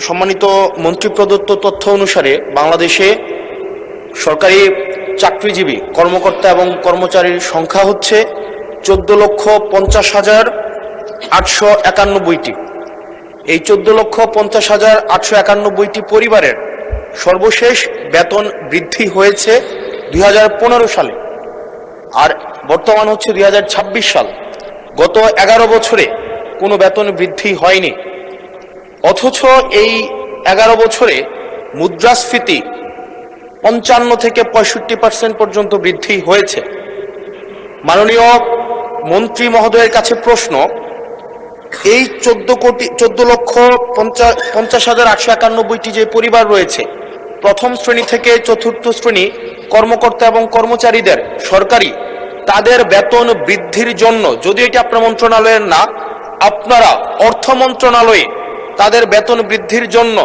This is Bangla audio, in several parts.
সম্মানিত মন্ত্রী প্রদত্ত তথ্য অনুসারে বাংলাদেশে সরকারি চাকরিজীবী কর্মকর্তা এবং কর্মচারীর সংখ্যা হচ্ছে 14,50,891টি। এই 14,50,891টি পরিবারের সর্বশেষ বেতন বৃদ্ধি হয়েছে 2015 সালে, আর বর্তমান হচ্ছে 2026 সাল। গত 11 বছরে কোনো বেতন বৃদ্ধি হয়নি, অথচ এই 11 বছরে মুদ্রাস্ফীতি 55 থেকে 65% পর্যন্ত বৃদ্ধি হয়েছে। মাননীয় মন্ত্রী মহোদয়ের কাছে প্রশ্ন, এই 14,50,891টি যে পরিবার রয়েছে, প্রথম শ্রেণী থেকে চতুর্থ শ্রেণী কর্মকর্তা এবং কর্মচারীদের সরকারি তাদের বেতন বৃদ্ধির জন্য, যদি এটি আপনার মন্ত্রণালয়ের না, আপনারা অর্থ মন্ত্রণালয়ে তাদের বেতন বৃদ্ধির জন্য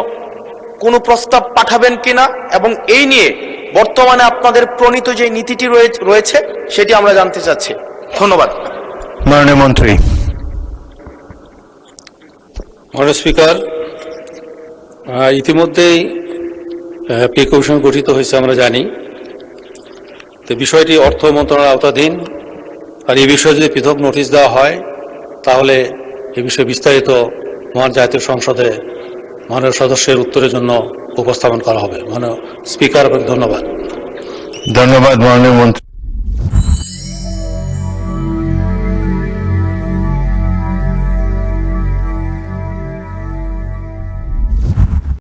কোনো প্রস্তাব পাঠাবেন কিনা, এবং এই নিয়ে বর্তমানে আপনাদের প্রণীত যে নীতিটি রয়েছে সেটি আমরা জানতে চাচ্ছি। ধন্যবাদ। মাননীয় মন্ত্রী। মাননীয় স্পিকার, ইতিমধ্যেই পে কমিশন গঠিত হয়েছে আমরা জানি। তো বিষয়টি অর্থ মন্ত্রণালয়ের আওতাধীন, আর এই বিষয়ে যদি পৃথক নোটিশ দেওয়া হয় তাহলে এ বিষয়ে বিস্তারিত মহান জাতীয় সংসদে মাননীয় সদস্যের উত্তরের জন্য উপস্থাপন করা হবে। মাননীয় স্পিকার, ধন্যবাদ। ধন্যবাদ মাননীয় মন্ত্রী।